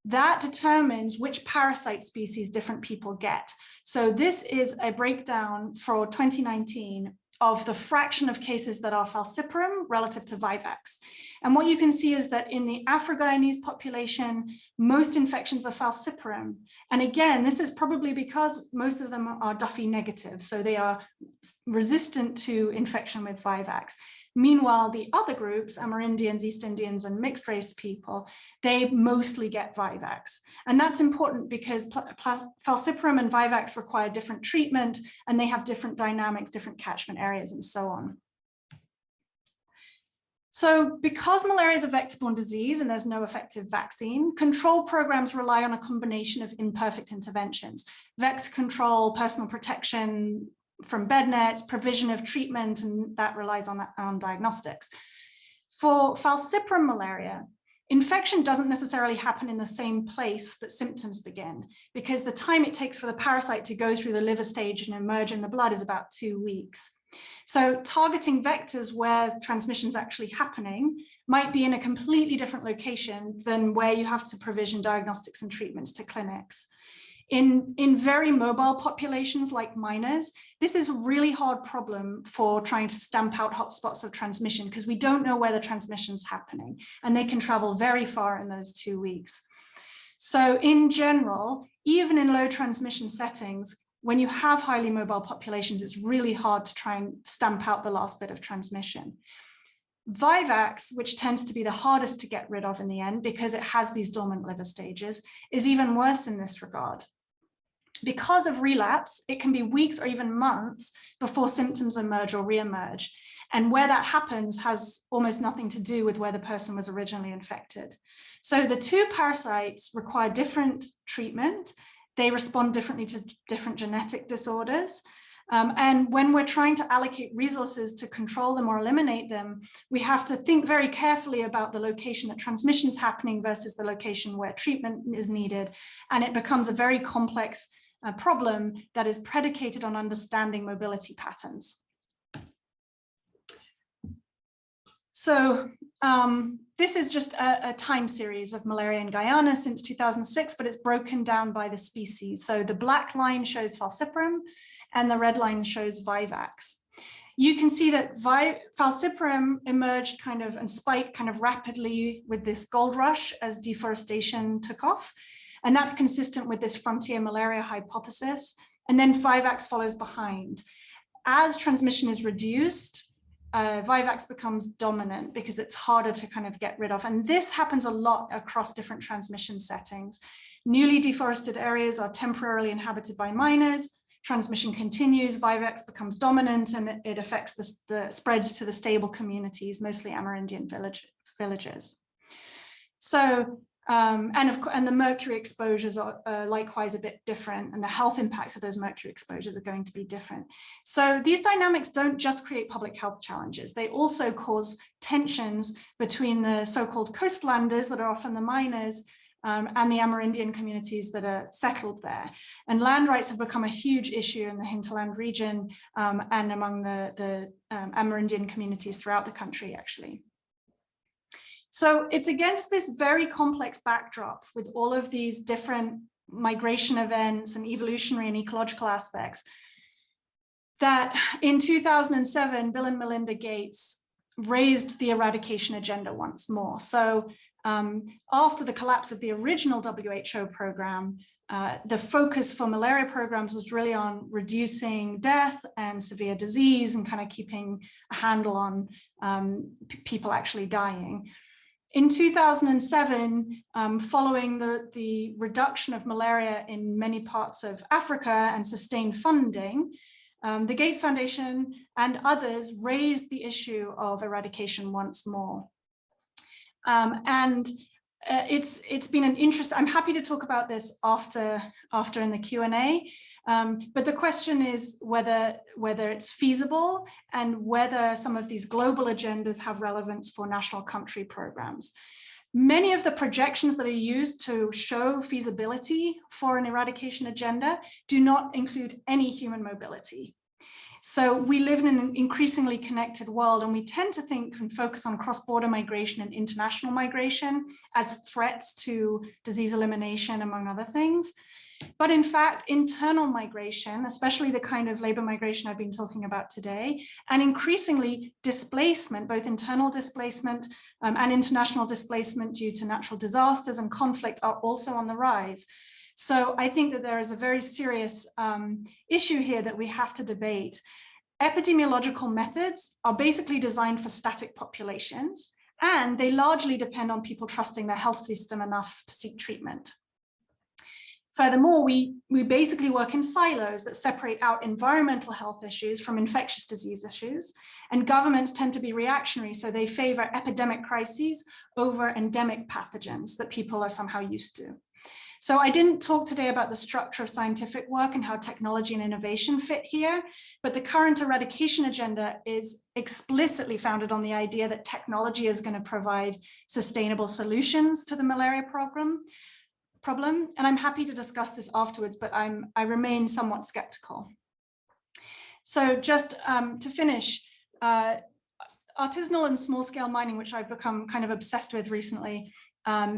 that determines which parasite species different people get. So this is a breakdown for 2019 of the fraction of cases that are falciparum relative to vivax. And what you can see is that in the Afro-Guyanese population, most infections are falciparum. And again, this is probably because most of them are Duffy negative, so they are resistant to infection with vivax. Meanwhile, the other groups, Amerindians, East Indians, and mixed race people, they mostly get vivax. And that's important because falciparum and vivax require different treatment, and they have different dynamics, different catchment areas, and so on. So because malaria is a vector-borne disease and there's no effective vaccine, control programs rely on a combination of imperfect interventions: vector control, personal protection from bed nets, provision of treatment, and that relies on diagnostics. For falciparum malaria, infection doesn't necessarily happen in the same place that symptoms begin, because the time it takes for the parasite to go through the liver stage and emerge in the blood is about 2 weeks. So targeting vectors where transmission is actually happening might be in a completely different location than where you have to provision diagnostics and treatments to clinics. In very mobile populations like miners, this is a really hard problem for trying to stamp out hotspots of transmission, because we don't know where the transmission is happening, and they can travel very far in those 2 weeks. So in general, even in low transmission settings, when you have highly mobile populations, it's really hard to try and stamp out the last bit of transmission. Vivax, which tends to be the hardest to get rid of in the end because it has these dormant liver stages, is even worse in this regard. Because of relapse, it can be weeks or even months before symptoms emerge or reemerge. And where that happens has almost nothing to do with where the person was originally infected. So the two parasites require different treatment. They respond differently to different genetic disorders. And when we're trying to allocate resources to control them or eliminate them, we have to think very carefully about the location that transmission is happening versus the location where treatment is needed. And it becomes a very complex problem that is predicated on understanding mobility patterns. So this is just a time series of malaria in Guyana since 2006, but it's broken down by the species. So the black line shows falciparum and the red line shows Vivax. You can see that falciparum emerged and spiked rapidly with this gold rush as deforestation took off. And that's consistent with this frontier malaria hypothesis. And then Vivax follows behind. As transmission is reduced, Vivax becomes dominant because it's harder to get rid of. And this happens a lot across different transmission settings. Newly deforested areas are temporarily inhabited by miners. Transmission continues, Vivax becomes dominant, and it affects the spreads to the stable communities, mostly Amerindian villages. So, and the mercury exposures are likewise a bit different, and the health impacts of those mercury exposures are going to be different. So these dynamics don't just create public health challenges, they also cause tensions between the so-called coastlanders that are often the miners and the Amerindian communities that are settled there. And land rights have become a huge issue in the hinterland region and among the Amerindian communities throughout the country, actually. So it's against this very complex backdrop with all of these different migration events and evolutionary and ecological aspects that in 2007, Bill and Melinda Gates raised the eradication agenda once more. So after the collapse of the original WHO program, the focus for malaria programs was really on reducing death and severe disease and keeping a handle on people actually dying. In 2007, following the reduction of malaria in many parts of Africa and sustained funding, the Gates Foundation and others raised the issue of eradication once more. It's been an interest. I'm happy to talk about this after in the Q&A, but the question is whether it's feasible and whether some of these global agendas have relevance for national country programs. Many of the projections that are used to show feasibility for an eradication agenda do not include any human mobility. So we live in an increasingly connected world, and we tend to think and focus on cross-border migration and international migration as threats to disease elimination, among other things. But in fact, internal migration, especially the kind of labor migration I've been talking about today, and increasingly displacement, both internal displacement and international displacement due to natural disasters and conflict, are also on the rise. So I think that there is a very serious issue here that we have to debate. Epidemiological methods are basically designed for static populations, and they largely depend on people trusting their health system enough to seek treatment. Furthermore, we basically work in silos that separate out environmental health issues from infectious disease issues, and governments tend to be reactionary, so they favor epidemic crises over endemic pathogens that people are somehow used to. So I didn't talk today about the structure of scientific work and how technology and innovation fit here, but the current eradication agenda is explicitly founded on the idea that technology is going to provide sustainable solutions to the malaria problem. And I'm happy to discuss this afterwards, but I remain somewhat skeptical. So just to finish, artisanal and small-scale mining, which I've become kind of obsessed with recently,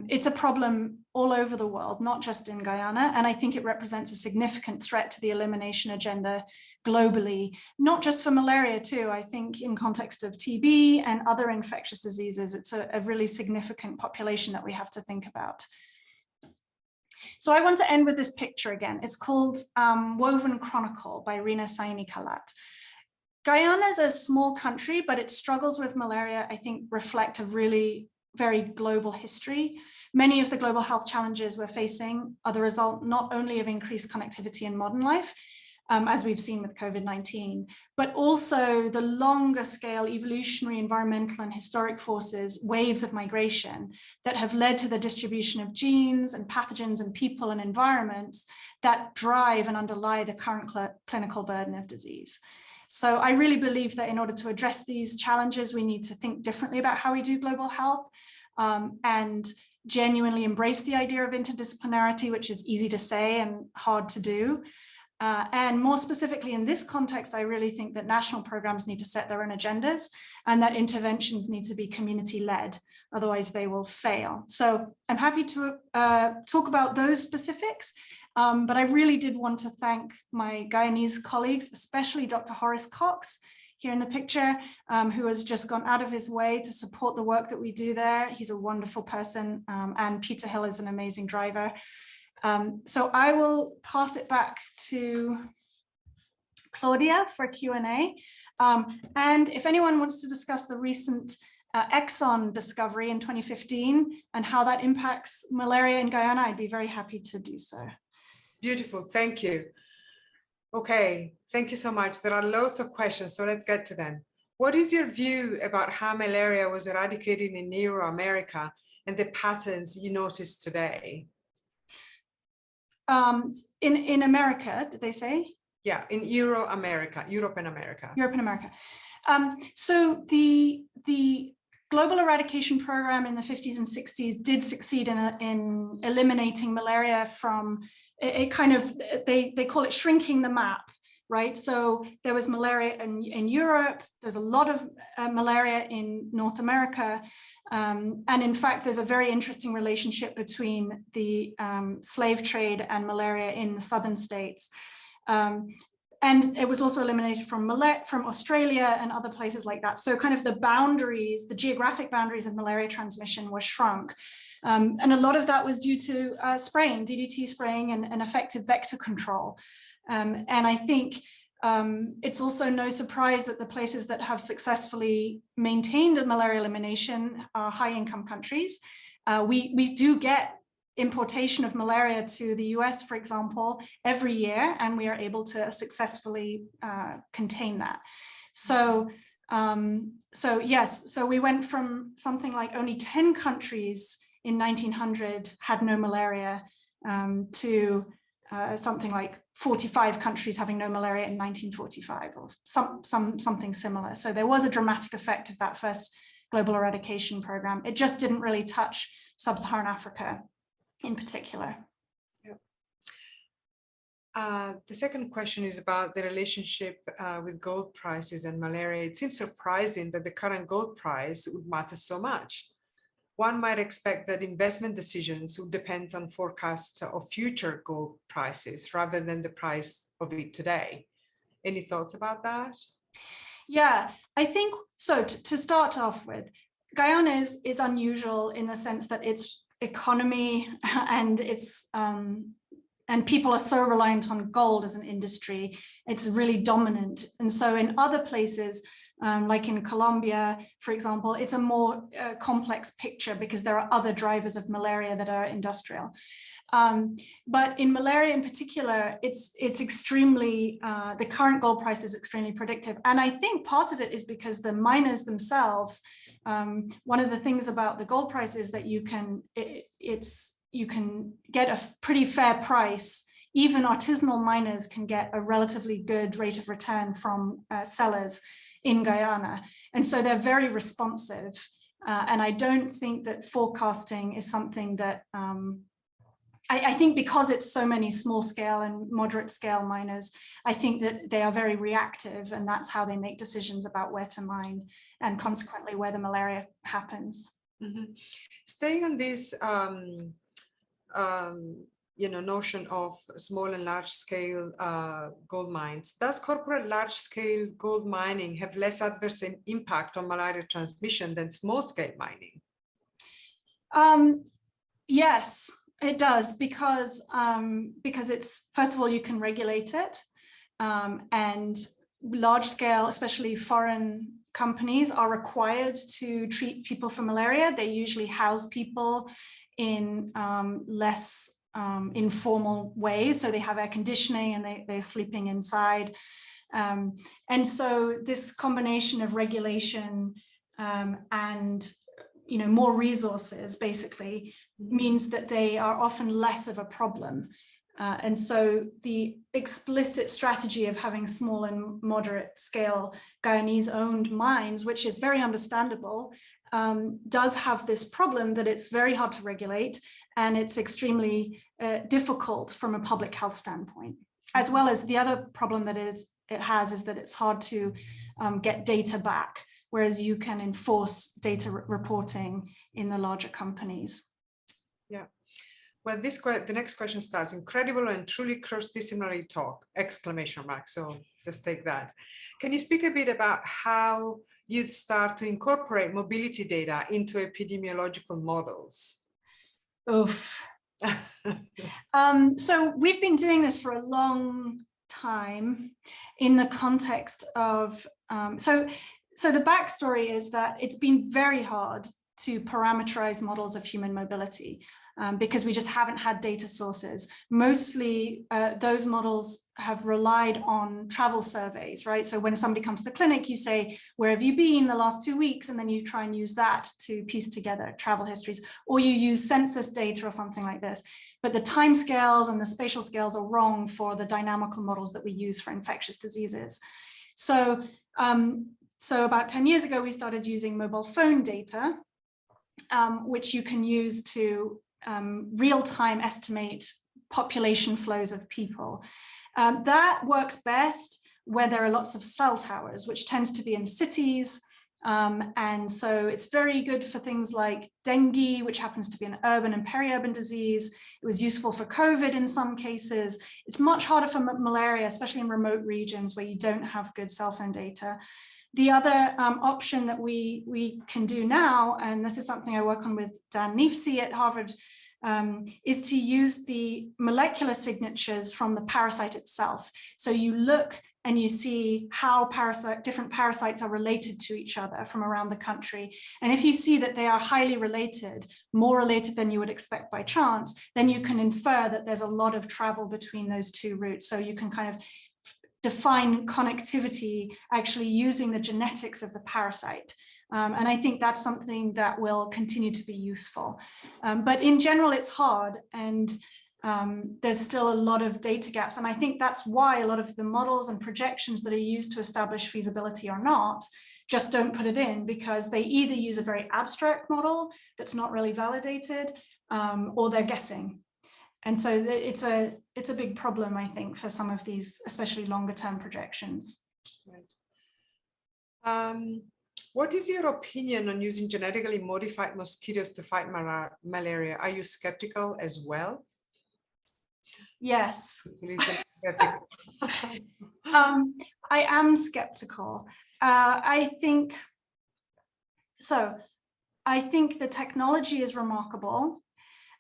it's a problem all over the world, not just in Guyana, and I think it represents a significant threat to the elimination agenda globally, not just for malaria too. I think in context of TB and other infectious diseases, it's a really significant population that we have to think about. So I want to end with this picture again. It's called Woven Chronicle by Rina Saini Kalat. Guyana is a small country, but its struggles with malaria, I think, reflect a really very global history. Many of the global health challenges we're facing are the result not only of increased connectivity in modern life, as we've seen with COVID-19, but also the longer scale evolutionary, environmental, and historic forces, waves of migration that have led to the distribution of genes and pathogens and people and environments that drive and underlie the current clinical burden of disease. So I really believe that in order to address these challenges, we need to think differently about how we do global health, and genuinely embrace the idea of interdisciplinarity, which is easy to say and hard to do. And more specifically in this context, I really think that national programs need to set their own agendas and that interventions need to be community-led, otherwise they will fail. So I'm happy to talk about those specifics, but I really did want to thank my Guyanese colleagues, especially Dr. Horace Cox, here in the picture, who has just gone out of his way to support the work that we do there. He's a wonderful person, and Peter Hill is an amazing driver. So I will pass it back to Claudia for Q&A. And if anyone wants to discuss the recent Exxon discovery in 2015 and how that impacts malaria in Guyana, I'd be very happy to do so.
Beautiful, thank you. Okay, thank you so much. There are loads of questions, so let's get to them. What is your view about how malaria was eradicated in Euro-America and the patterns you notice today?
In America, did they say?
Yeah, in Euro-America, Europe and America.
Europe and America. So the global eradication program in the 50s and 60s did succeed in eliminating malaria from it kind of, they call it shrinking the map, right? So there was malaria in Europe, there's a lot of malaria in North America. And in fact, there's a very interesting relationship between the slave trade and malaria in the southern states. And it was also eliminated from Australia and other places like that. So kind of the boundaries, the geographic boundaries of malaria transmission were shrunk. And a lot of that was due to spraying, DDT spraying and effective vector control. And I think it's also no surprise that the places that have successfully maintained malaria elimination are high-income countries. We do get importation of malaria to the US, for example, every year, and we are able to successfully contain that. So yes, so we went from something like only 10 countries in 1900 had no malaria to something like 45 countries having no malaria in 1945, or something similar. So there was a dramatic effect of that first global eradication program. It just didn't really touch sub-Saharan Africa in particular.
Yeah. The second question is about the relationship with gold prices and malaria. It seems surprising that the current gold price would matter so much. One might expect that investment decisions would depend on forecasts of future gold prices rather than the price of it today. Any thoughts about that?
Yeah, I think so. To start off with, Guyana is unusual in the sense that its economy and its and people are so reliant on gold as an industry. It's really dominant. And so in other places, like in Colombia, for example, it's a more complex picture because there are other drivers of malaria that are industrial. But in malaria in particular, it's extremely, the current gold price is extremely predictive. And I think part of it is because the miners themselves, one of the things about the gold price is that you can get a pretty fair price. Even artisanal miners can get a relatively good rate of return from sellers in Guyana. And so they're very responsive. And I don't think that forecasting is something that, I think because it's so many small scale and moderate scale miners, I think that they are very reactive, and that's how they make decisions about where to mine and consequently where the malaria happens.
Mm-hmm. Staying on this notion of small and large scale gold mines, does corporate large scale gold mining have less adverse impact on malaria transmission than small scale mining?
Yes, it does, because it's, first of all, you can regulate it, and large scale, especially foreign companies, are required to treat people for malaria. They usually house people in less informal ways. So they have air conditioning and they're sleeping inside. And so this combination of regulation and more resources basically means that they are often less of a problem. And so the explicit strategy of having small and moderate scale Guyanese-owned mines, which is very understandable, does have this problem that it's very hard to regulate and it's extremely difficult from a public health standpoint. As well as the other problem that it has is that it's hard to get data back, whereas you can enforce data reporting in the larger companies.
Yeah. Well, the next question starts, incredible and truly cross-disciplinary talk, ! So just take that. Can you speak a bit about how you'd start to incorporate mobility data into epidemiological models?
Oof. So we've been doing this for a long time in the context of, so the backstory is that it's been very hard to parameterize models of human mobility because we just haven't had data sources. Mostly those models have relied on travel surveys, right? So when somebody comes to the clinic, you say, where have you been the last 2 weeks? And then you try and use that to piece together travel histories, or you use census data or something like this. But the time scales and the spatial scales are wrong for the dynamical models that we use for infectious diseases. So, so about 10 years ago, we started using mobile phone data, which you can use to real-time estimate population flows of people. That works best where there are lots of cell towers, which tends to be in cities. And so it's very good for things like dengue, which happens to be an urban and peri-urban disease. It was useful for COVID in some cases. It's much harder for malaria, especially in remote regions where you don't have good cell phone data. The other option that we can do now, and this is something I work on with Dan Neefsey at Harvard, is to use the molecular signatures from the parasite itself. So you look and you see how different parasites are related to each other from around the country. And if you see that they are highly related, more related than you would expect by chance, then you can infer that there's a lot of travel between those two routes. So you can kind of define connectivity actually using the genetics of the parasite. And I think that's something that will continue to be useful. But in general, it's hard, and there's still a lot of data gaps. And I think that's why a lot of the models and projections that are used to establish feasibility or not just don't put it in, because they either use a very abstract model that's not really validated, or they're guessing. And so it's a big problem, I think, for some of these, especially longer term projections.
Right. What is your opinion on using genetically modified mosquitoes to fight malaria? Are you skeptical as well?
Yes. I am skeptical. I think the technology is remarkable.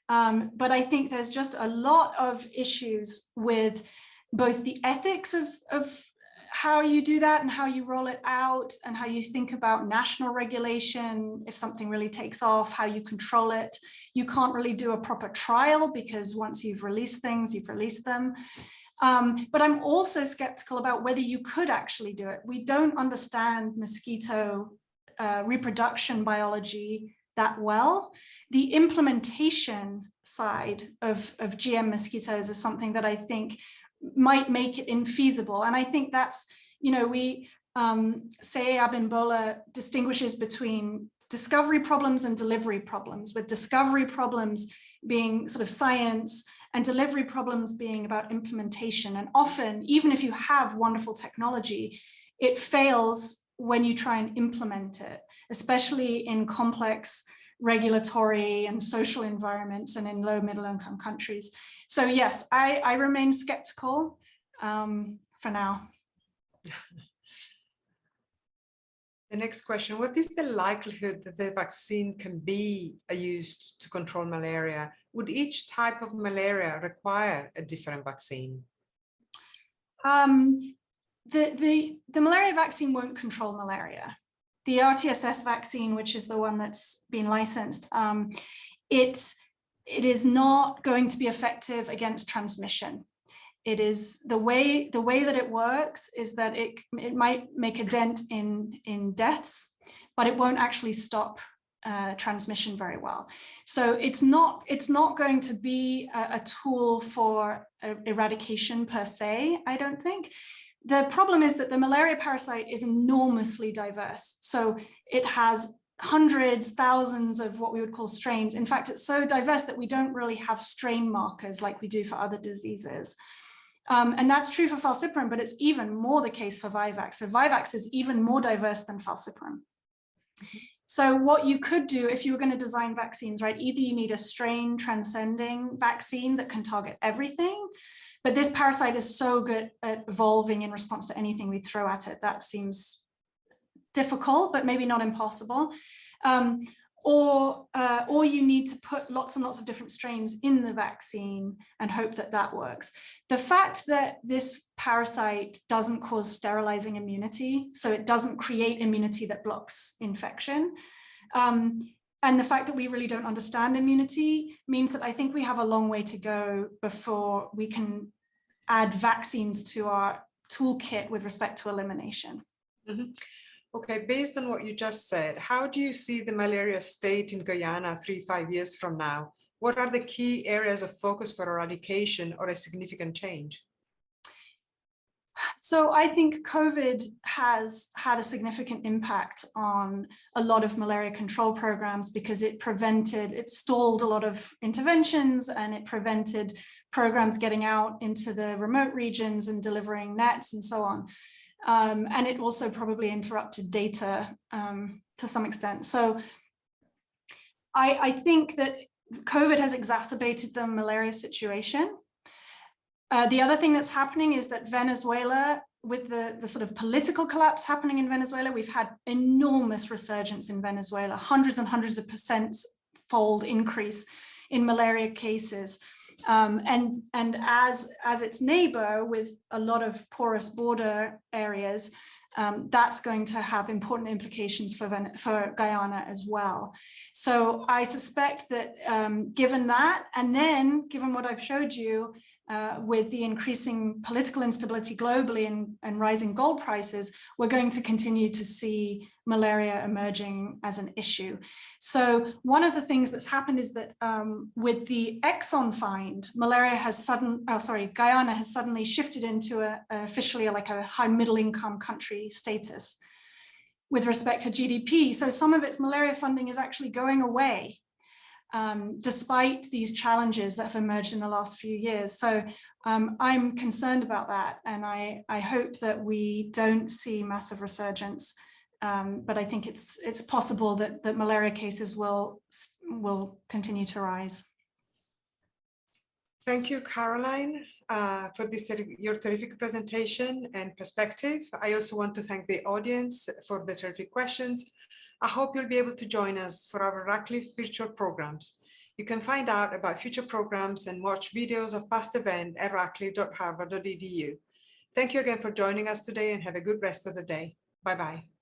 But I think there's just a lot of issues with both the ethics of how you do that and how you roll it out, and how you think about national regulation. If something really takes off, how you control it. You can't really do a proper trial, because once you've released things, you've released them. But I'm also skeptical about whether you could actually do it. We don't understand mosquito reproduction biology that well. The implementation side of GM mosquitoes is something that I think might make it infeasible. And I think that's, we say Abimbola distinguishes between discovery problems and delivery problems, with discovery problems being sort of science and delivery problems being about implementation. And often, even if you have wonderful technology, it fails when you try and implement it, especially in complex regulatory and social environments and in low middle income countries. So yes, I remain skeptical for now.
The next question, what is the likelihood that the vaccine can be used to control malaria? Would each type of malaria require a different vaccine?
the malaria vaccine won't control malaria. The RTSS vaccine, which is the one that's been licensed, it is not going to be effective against transmission. It is the way that it works is that it might make a dent in deaths, but it won't actually stop transmission very well. So it's not going to be a tool for eradication per se, I don't think. The problem is that the malaria parasite is enormously diverse. So it has hundreds, thousands of what we would call strains. In fact, it's so diverse that we don't really have strain markers like we do for other diseases. And that's true for falciparum, but it's even more the case for Vivax. So Vivax is even more diverse than falciparum. So what you could do if you were going to design vaccines, right, either you need a strain transcending vaccine that can target everything, but this parasite is so good at evolving in response to anything we throw at it. That seems difficult, but maybe not impossible. Or you need to put lots and lots of different strains in the vaccine and hope that that works. The fact that this parasite doesn't cause sterilizing immunity, so it doesn't create immunity that blocks infection, and the fact that we really don't understand immunity means that I think we have a long way to go before we can add vaccines to our toolkit with respect to elimination.
Mm-hmm. Okay, based on what you just said, how do you see the malaria state in Guyana 3-5 years from now? What are the key areas of focus for eradication or a significant change?
So I think COVID has had a significant impact on a lot of malaria control programs because it stalled a lot of interventions and it prevented programs getting out into the remote regions and delivering nets and so on. And it also probably interrupted data to some extent. So I think that COVID has exacerbated the malaria situation. The other thing that's happening is that Venezuela, with the sort of political collapse happening in Venezuela, we've had enormous resurgence in Venezuela, hundreds and hundreds of percent-fold increase in malaria cases. And as its neighbor with a lot of porous border areas, that's going to have important implications for Guyana as well. So I suspect that given that, and then given what I've showed you with the increasing political instability globally and rising gold prices, we're going to continue to see malaria emerging as an issue. So one of the things that's happened is that with the Exxon find, Guyana has suddenly shifted into officially like a high middle income country status with respect to GDP. So some of its malaria funding is actually going away despite these challenges that have emerged in the last few years. So I'm concerned about that. And I hope that we don't see massive resurgence. But I think it's possible that malaria cases will continue to rise.
Thank you, Caroline, for your terrific presentation and perspective. I also want to thank the audience for the terrific questions. I hope you'll be able to join us for our Radcliffe virtual programs. You can find out about future programs and watch videos of past events at radcliffe.harvard.edu. Thank you again for joining us today and have a good rest of the day. Bye-bye.